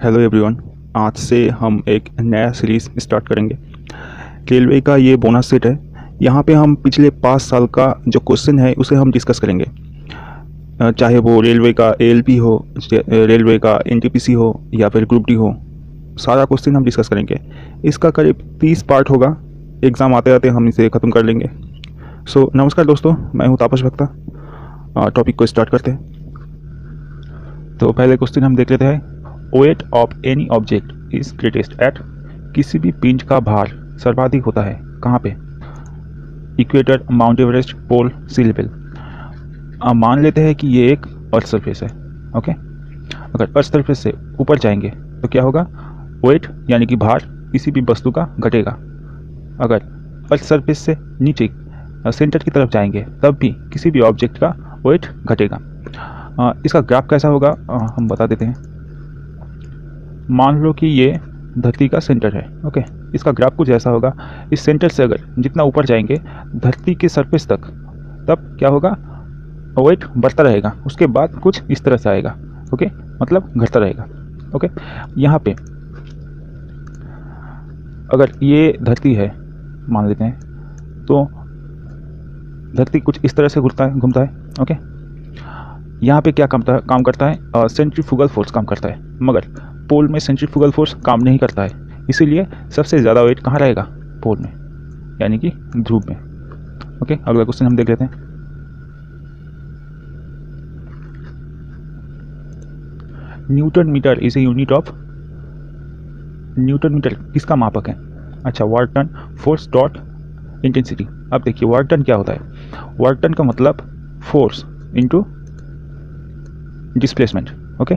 Hello everyone. आज से हम एक नया सीरीज़ स्टार्ट करेंगे। रेलवे का ये बोनस सेट है। यहाँ पे हम पिछले 5 साल का जो क्वेश्चन है उसे हम डिस्कस करेंगे, चाहे वो रेलवे का एएलपी हो, रेलवे का एनटीपीसी हो या फिर ग्रुप डी हो। सारा क्वेश्चन हम डिस्कस करेंगे। इसका करीब 30 पार्ट होगा। एग्ज़ाम आते आते हम इसे ख़त्म कर लेंगे। नमस्कार दोस्तों, मैं हूँ तापस भक्ता। टॉपिक को स्टार्ट करते हैं। तो पहले क्वेश्चन हम देख लेते हैं। Weight of any object is greatest at. किसी भी पिंड का भार सर्वाधिक होता है कहाँ पे? इक्वेटर, माउंट एवरेस्ट, पोल, सी लेवल। मान लेते हैं कि ये एक अर्थ सरफेस है। ओके, अगर अर्थ सरफेस से ऊपर जाएंगे तो क्या होगा? वेट यानी कि भार किसी भी वस्तु का घटेगा। अगर अर्थ सरफेस से नीचे सेंटर की तरफ जाएंगे तब भी किसी भी ऑब्जेक्ट का वेट घटेगा। इसका ग्राफ कैसा होगा हम बता देते हैं। मान लो कि ये धरती का सेंटर है। ओके, इसका ग्राफ कुछ ऐसा होगा। इस सेंटर से अगर जितना ऊपर जाएंगे धरती के सरफेस तक, तब क्या होगा? वेट बढ़ता रहेगा। उसके बाद कुछ इस तरह से आएगा। ओके, मतलब घटता रहेगा। ओके, यहाँ पे अगर ये धरती है मान लेते हैं, तो धरती कुछ इस तरह से घूमता है। ओके, यहाँ पे क्या काम करता है? सेंट्रीफ्यूगल फोर्स काम करता है, मगर पोल में सेंट्रीफ्यूगल फोर्स काम नहीं करता है। इसीलिए सबसे ज़्यादा वेट कहाँ रहेगा? पोल में, यानी कि ध्रुव में। ओके, अगला क्वेश्चन हम देख लेते हैं। Newton metre is a unit of. Newton metre किसका मापक है? अच्छा, work done, force dot intensity. अब देखिए वर्क डन क्या होता है। वर्क डन का मतलब फोर्स इनटू डिस्प्लेसमेंट। ओके,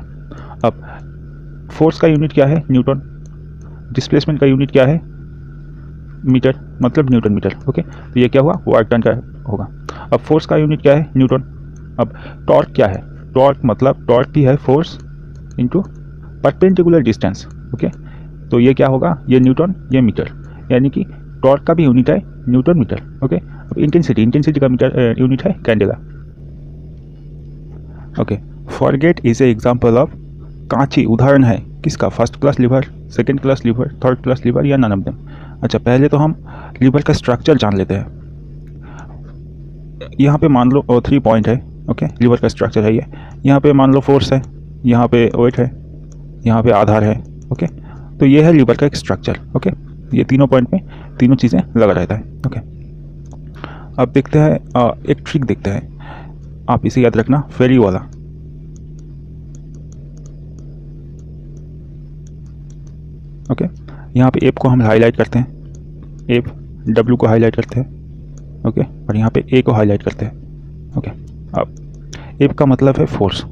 अब फोर्स का यूनिट क्या है? न्यूटन। डिस्प्लेसमेंट का यूनिट क्या है? मीटर, मतलब न्यूटन मीटर। ओके, तो ये क्या हुआ? वर्क डन का होगा। अब फोर्स का यूनिट क्या है? न्यूटन। अब टॉर्क क्या है? टॉर्क मतलब टॉर्क भी है force into perpendicular distance. Okay, तो ये क्या होगा? ये न्यूटन, ये मीटर, यानी कि टॉर्क का भी यूनिट है न्यूटन मीटर। ओके, अब इंटेंसिटी का मीटर यूनिट है candela. Okay, forget is a example of. Kanchi उदाहरण है किसका? First class liver, second class liver, third class liver या नन ऑफ देम। अच्छा, पहले तो हम लिवर का स्ट्रक्चर जान लेते हैं। यहाँ पे मान लो 3 पॉइंट है। ओके, लिवर का स्ट्रक्चर है ये। यहाँ पे मान लो फोर्स है, यहाँ पे वेट है, यहाँ पे आधार है। ओके, तो ये है लिवर का एक स्ट्रक्चर। ओके, ये तीनों पॉइंट में तीनों चीज़ें लगा रहता है। ओके, अब देखते हैं एक ट्रिक देखते हैं। आप इसे याद रखना, फेरी वाला। ओके, यहाँ पे एफ को हम हाईलाइट करते हैं, एफ डब्ल्यू को हाईलाइट करते हैं। ओके, और यहाँ पे ए को हाईलाइट करते हैं। ओके, अब एफ का मतलब है फोर्स।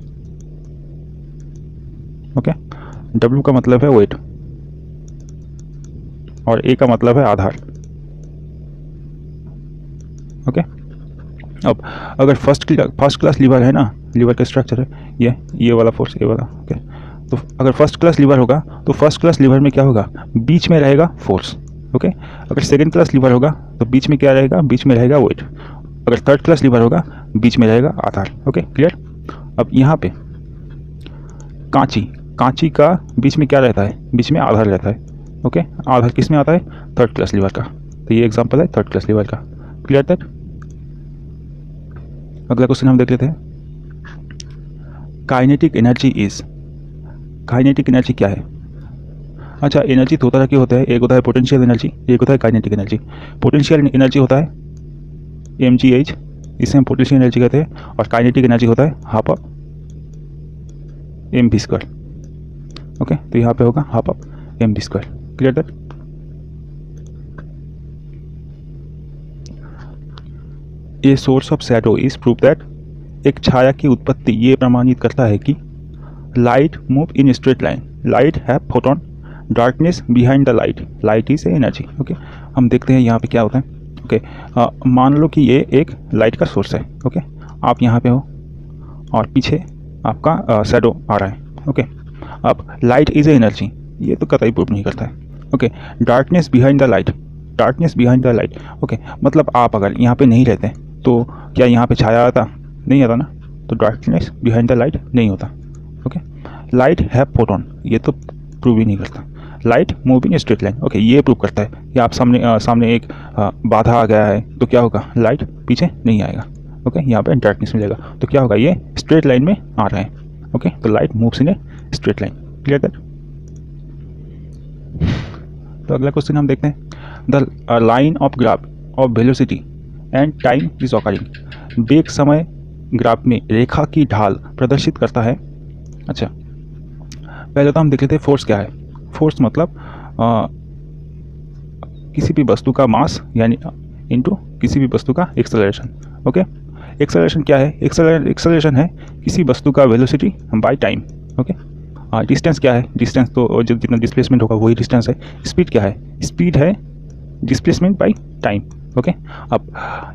ओके, डब्ल्यू का मतलब है वेट, और ए का मतलब है आधार। ओके, अब अगर फर्स्ट क्लास लिवर है ना, लिवर का स्ट्रक्चर है ये वाला फोर्स, ये वाला। ओके, तो अगर फर्स्ट क्लास लिवर होगा तो फर्स्ट क्लास लिवर में क्या होगा? बीच में रहेगा फोर्स। ओके, अगर सेकंड क्लास लिवर होगा तो बीच में क्या रहेगा? बीच में रहेगा वेट। अगर थर्ड क्लास लिवर होगा बीच में रहेगा आधार। Okay, clear. अब यहाँ पे कांची का बीच में क्या रहता है? बीच में आधार रहता है। ओके, आधार किस में आता है? थर्ड क्लास लिवर का। तो ये एग्जाम्पल है थर्ड क्लास लिवर का। Clear that. अगला क्वेश्चन हम देख लेते हैं। Kinetic energy is. Kinetic energy क्या है? अच्छा, एनर्जी दो तरह के होते हैं। एक होता है पोटेंशियल एनर्जी, एक होता है काइनेटिक एनर्जी। पोटेंशियल एनर्जी होता है mgh, इसे हम पोटेंशियल एनर्जी कहते हैं। और काइनेटिक एनर्जी होता है हाफ ऑफ mv²। ओके, तो यहाँ पे होगा half of mv²। Clear that. A source of shadow is prove that. एक छाया की उत्पत्ति ये प्रमाणित करता है कि light move in straight line, light have photon, darkness behind the light, light is energy. Okay, हम देखते हैं यहाँ पे क्या होता है। ओके, मान लो कि ये एक लाइट का सोर्स है। ओके, आप यहाँ पे हो और पीछे आपका शैडो आ रहा है। ओके, अब लाइट इज एनर्जी ये तो कतई प्रूव नहीं करता है। Okay, darkness behind the light, darkness behind the light. Okay, मतलब आप अगर यहाँ पे नहीं रहते तो क्या यहाँ पे छाया आता? नहीं आता ना, तो डार्कनेस बिहाइंड द लाइट नहीं होता। ओके, लाइट हैव फोटोन ये तो प्रूव ही नहीं करता। Light move in straight line, okay, ये प्रूव करता है कि आप सामने एक बाधा आ गया है तो क्या होगा, लाइट पीछे नहीं आएगा। ओके, यहाँ पे डार्कनेस मिलेगा तो क्या होगा, ये स्ट्रेट लाइन में आ रहा है। ओके, तो light moves in a straight line. Clear that? तो अगला क्वेश्चन हम देखते हैं, the line of graph of velocity and time is occurring. वेग समय ग्राफ में रेखा की ढाल प्रदर्शित करता है। अच्छा, पहले तो हम देख लेते हैं फोर्स क्या है। फोर्स मतलब किसी भी वस्तु का मास यानी इनटू किसी भी वस्तु का एक्सेलरेशन। ओके, एक्सेलरेशन क्या है, एक्सेलरेशन है किसी वस्तु का velocity by time. Okay, distance क्या है, डिस्टेंस तो जो जितना डिस्प्लेसमेंट होगा वही डिस्टेंस है। स्पीड क्या है, स्पीड है डिस्प्लेसमेंट बाय टाइम। ओके, अब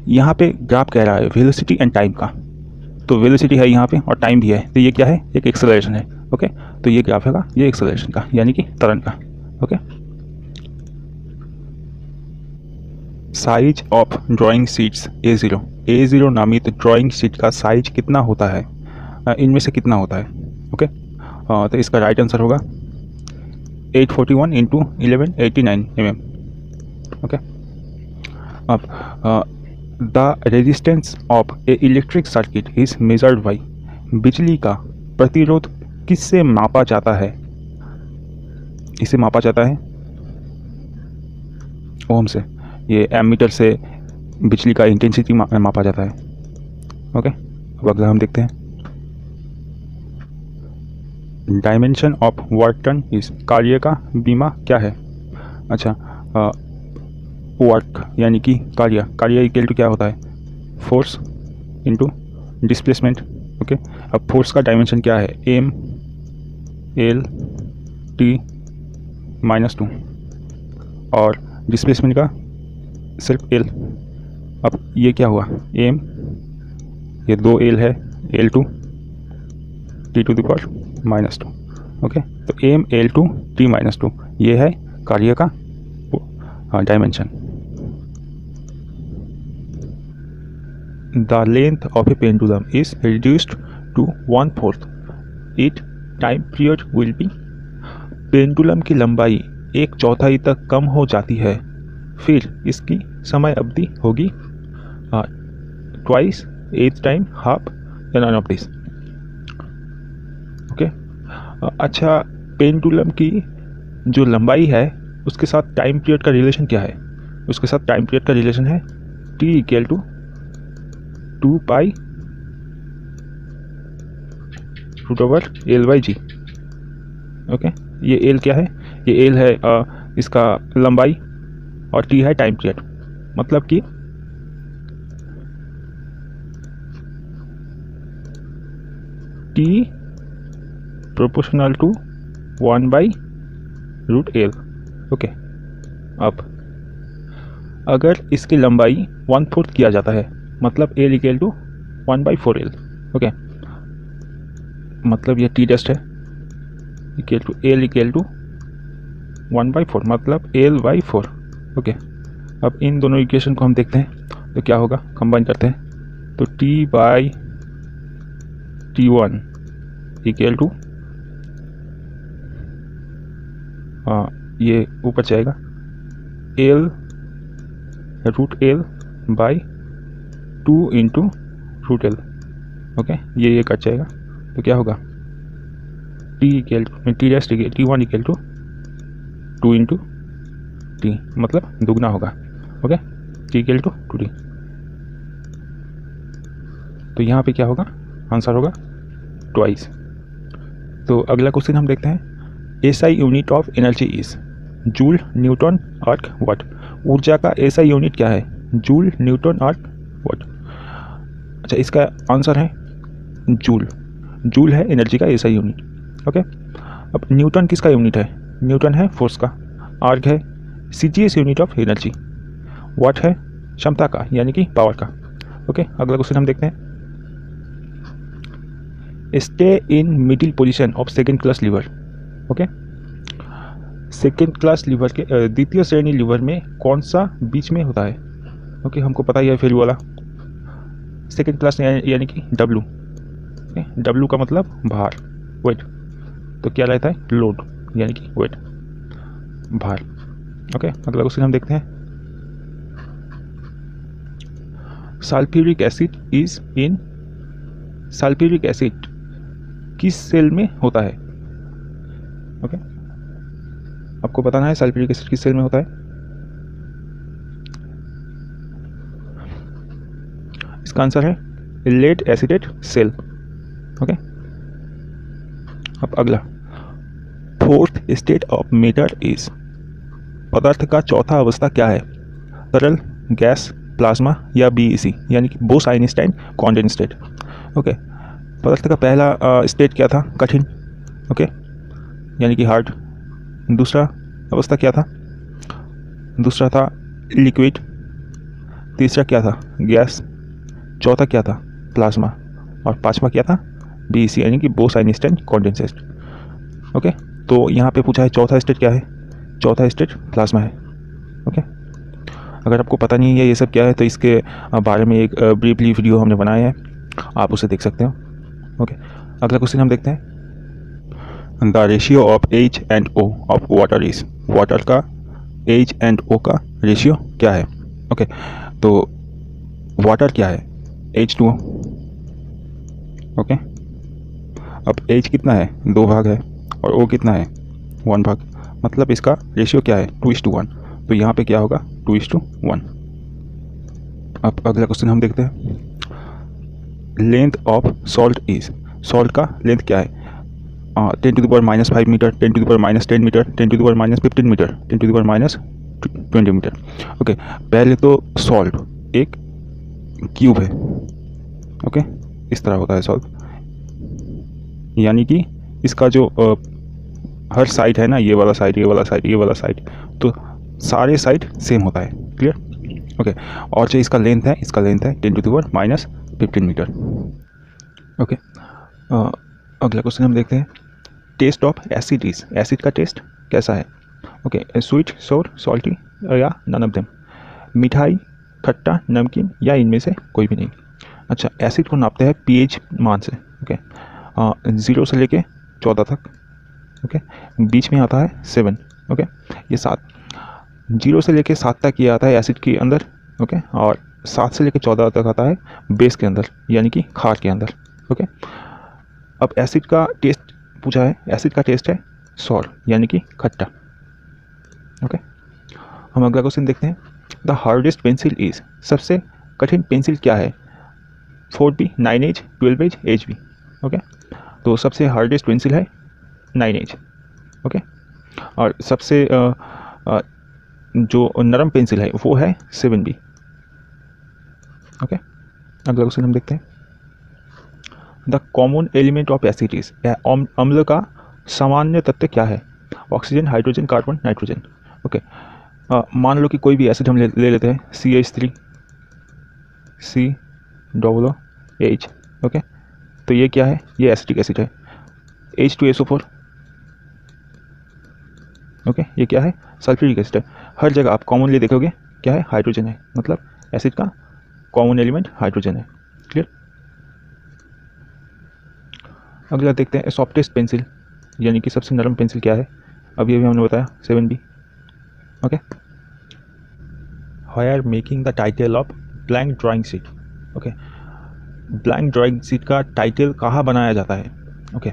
यहाँ पे ग्राफ कह रहा है वेलोसिटी एंड टाइम का, तो वेलोसिटी है यहाँ पे और टाइम भी है, तो ये क्या है, एक एक्सेलरेशन है। ओके, तो ये ग्राफ होगा ये एक्सेलरेशन का यानी कि त्वरण का। Okay, size of drawing sheets A0 नामित ड्राइंग शीट का साइज कितना होता है, इनमें से कितना होता है। ओके, तो इसका राइट आंसर होगा 841 इंटू 1189 mm। ओके, अब the resistance of A electric circuit is measured by. बिजली का प्रतिरोध किससे मापा जाता है, इसे मापा जाता है ओम से। ये एमीटर से बिजली का इंटेंसिटी मापा जाता है। ओके, अब अगला हम देखते हैं, dimension of work done is. कार्य का बीमा क्या है। अच्छा, वर्क यानी कि कार्य इक्वल टू क्या होता है, फोर्स इनटू डिस्प्लेसमेंट। ओके, अब फोर्स का डायमेंशन क्या है, एम एल टी -2 और डिस्प्लेसमेंट का सिर्फ एल। अब ये क्या हुआ, एम, ये 2 एल है, L2 T⁻² -2। ओके, तो एम L2 T -2 ये है कार्य का dimension. The length of a pendulum is reduced to 1/4 it time period will be. Pendulum की लंबाई 1/4 तक कम हो जाती है, फिर इसकी समय अवधि होगी ट्वाइस, 8 टाइम, हाफ या नॉन ऑफ दिस। ओके, अच्छा, पेंडुलम की जो लंबाई है उसके साथ टाइम पीरियड का रिलेशन क्या है, उसके साथ टाइम पीरियड का रिलेशन है T = 2π √L/g। ओके, ये L क्या है, ये L है इसका लंबाई और T है टाइम पीरियड। मतलब कि T proportional to 1/√L। Okay, अब अगर इसकी लंबाई 1/4 किया जाता है मतलब L = 1/4L। ओके, मतलब ये T डस्ट है L = 1/4 मतलब L/4। ओके, अब इन दोनों इक्वेशन को हम देखते हैं तो क्या होगा, कंबाइन करते हैं तो T/T1 = ये ऊपर जाएगा L√L/2 × √L। ओके, ये कट जाएगा तो क्या होगा, T1 = 2 × T मतलब दुगना होगा। Okay, T = 2T। तो यहाँ पे क्या होगा, आंसर होगा ट्वाइस। तो अगला क्वेश्चन हम देखते हैं, SI unit of energy is joule, newton, erg, watt. ऊर्जा का SI यूनिट क्या है, जूल, न्यूटन, आर्क, वाट। अच्छा, इसका आंसर है जूल। जूल है एनर्जी का SI यूनिट। ओके, अब न्यूटन किसका यूनिट है, न्यूटन है फोर्स का। आर्क है CGS यूनिट ऑफ एनर्जी। वाट है क्षमता का यानी कि पावर का। ओके, अगला क्वेश्चन हम देखते हैं, stay in middle position of second class lever. Okay, second class lever के द्वितीय श्रेणी लीवर में कौन सा बीच में होता है। ओके, हमको पता ही है फिर वाला सेकेंड क्लास यानी कि W। W का मतलब भार, वेट, तो क्या रहता है, लोड। यानी कि वेट, भार। ओके, अगला क्वेश्चन हम देखते हैं। Sulphuric acid is in, sulphuric acid किस सेल में होता है? ओके, आपको बताना है सल्फ्यूरिक एसिड किस सेल में होता है। इसका आंसर है लेड एसिडेट सेल। ओके, अब अगला, fourth state of matter is, पदार्थ का चौथा अवस्था क्या है? तरल, गैस, प्लाज्मा या बीईसी, यानी कि बोस-आइंस्टाइन कॉन्डेंसेट। ओके, पदार्थ का पहला स्टेट क्या था? कठिन। ओके, यानी कि हार्ड। दूसरा अवस्था क्या था? दूसरा था लिक्विड। तीसरा क्या था? गैस। चौथा क्या था? प्लाज्मा। और पांचवा क्या था? बीईसी, यानी कि बोस-आइंस्टाइन कॉन्डेंसेट। ओके, तो यहाँ पे पूछा है चौथा स्टेट क्या है? चौथा स्टेट प्लाज्मा है। ओके, अगर आपको पता नहीं है ये सब क्या है तो इसके बारे में एक ब्रीफली वीडियो हमने बनाया है, आप उसे देख सकते हो। ओके, अगला क्वेश्चन हम देखते हैं। The ratio of H and O of water is, water का एच एंड ओ का रेशियो क्या है? ओके, तो वाटर क्या है? H2O। ओके, अब H कितना है? 2 भाग है, और O कितना है? 1 भाग, मतलब इसका रेशियो क्या है? 2:1। तो यहाँ पे क्या होगा? 2:1। अब अगला क्वेश्चन हम देखते हैं। Length of salt is, salt का लेंथ क्या है? 10⁻⁵ metre, 10⁻⁻10 metre, 10⁻⁻15 metre, 10⁻⁻20 metre. Okay, पहले तो सॉल्ट एक क्यूब है। ओके, इस तरह होता है सॉल्ट, यानी कि इसका जो हर साइड है ना, ये वाला साइड, ये वाला साइड, ये वाला साइड, तो सारे साइड सेम होता है। क्लियर? ओके, और जो इसका लेंथ है, इसका लेंथ है 10⁻⁻15 मीटर। ओके, अगला क्वेश्चन हम देखते हैं। Taste of acid is, acid का टेस्ट कैसा है? ओके, स्वीट, सोर, सॉल्टी या नन ऑफ देम, मिठाई, खट्टा, नमकीन या इनमें से कोई भी नहीं। अच्छा, एसिड को नापते हैं पीएच मान से। ओके, 0 से लेके 14 तक। ओके, बीच में आता है 7। ओके, ये 7, 0 से लेके 7 तक ये आता है एसिड के अंदर। ओके, और 7 से लेके 14 तक आता है बेस के अंदर, यानी कि खार के अंदर। ओके, अब एसिड का टेस्ट पूछा है, एसिड का टेस्ट है सॉर, यानी कि खट्टा। ओके, हम अगला क्वेश्चन देखते हैं। द हार्डेस्ट पेंसिल इज, सबसे कठिन पेंसिल क्या है? 4B, 9H, 12H, HB। Okay, तो सबसे हार्डेस्ट पेंसिल है 9H। ओके, और सबसे जो नरम पेंसिल है वो है 7B। ओके, अगला क्वेश्चन हम देखते हैं। The common element of acid is, अम्ल का सामान्य तत्व क्या है? Oxygen, hydrogen, carbon, nitrogen. Okay, मान लो कि कोई भी एसिड हम ले लेते हैं, CH3, COOH। ओके, तो ये क्या है? ये एसिटिक एसिड है। H2SO4। ओके, ये क्या है? सल्फ्यूरिक एसिड है। हर जगह आप कॉमनली देखोगे क्या है? हाइड्रोजन है, मतलब एसिड का कॉमन एलिमेंट हाइड्रोजन है। क्लियर? अगला देखते हैं सॉफ्टेस्ट पेंसिल, यानी कि सबसे नरम पेंसिल क्या है? अभी हमने बताया 7B। Okay, wire making the title of blank drawing sheet. Okay, blank drawing sheet का टाइटल कहाँ बनाया जाता है? Okay,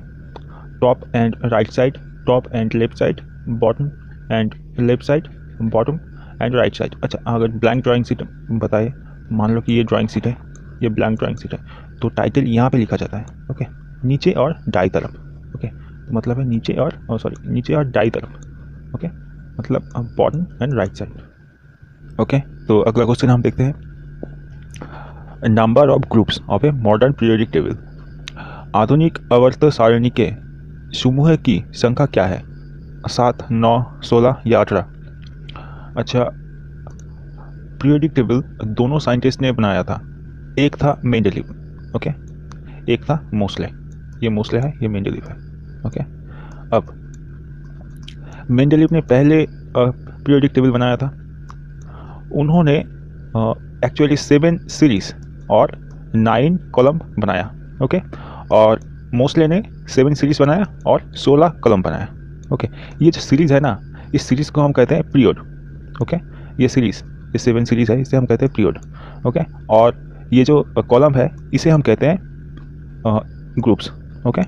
top and right side, top and left side, bottom and left side, bottom and right side. अच्छा, अगर blank drawing sheet बताए, मान लो कि ये ड्राइंग शीट है, ये ब्लैंक ड्राइंग शीट है, तो टाइटल यहाँ पे लिखा जाता है। ओके, नीचे और दाई तरफ। ओके, तो मतलब है नीचे और नीचे और दाई तरफ। ओके, मतलब bottom and right side. Okay, तो अगला क्वेश्चन हम देखते हैं। Number of groups of a modern periodic table, आधुनिक आवर्त सारणी के समूह की संख्या क्या है? 7, 9, 16 या 18? अच्छा, पीरियोडिक टेबल दोनों साइंटिस्ट ने बनाया था, एक था मेंडलीव, ओके, एक था मोसले। ये मोसले है, ये मेंडलीव है। ओके, अब मेंडलीव ने पहले पीरियोडिक टेबल बनाया था। उन्होंने एक्चुअली 7 सीरीज और 9 कॉलम बनाया। ओके, और मोसले ने 7 सीरीज बनाया और 16 कॉलम बनाया। ओके, ये जो सीरीज़ है ना, इस सीरीज़ को हम कहते हैं पीरियड। ओके, ये सीरीज़, ये 7 सीरीज़ है, इसे हम कहते हैं पीरियड। ओके, और ये जो कॉलम है इसे हम कहते हैं ग्रुप्स। ओके,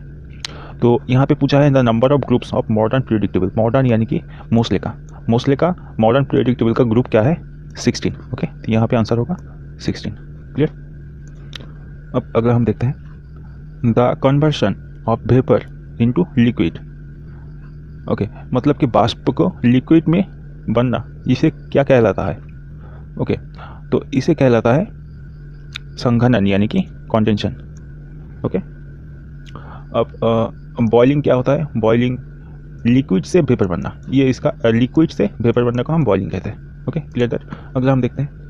तो यहाँ पे पूछा है the number of groups of modern predictable. Modern यानी कि मोस्टले का मॉडर्न प्रेडिक्टेबल का ग्रुप क्या है? 16। ओके, तो यहाँ पे आंसर होगा 16। क्लियर। अब अगर हम देखते हैं the conversion of vapour into liquid. Okay, मतलब कि बाष्प को लिक्विड में बनना, इसे क्या कहलाता है? ओके, तो इसे कहलाता है संघनन यानी कि कंडेंशन। ओके, अब बॉइलिंग क्या होता है? बॉइलिंग लिक्विड से वेपर बनना, ये इसका लिक्विड से वेपर बनने को हम बॉइलिंग कहते हैं। Okay, clear that. अगला हम देखते हैं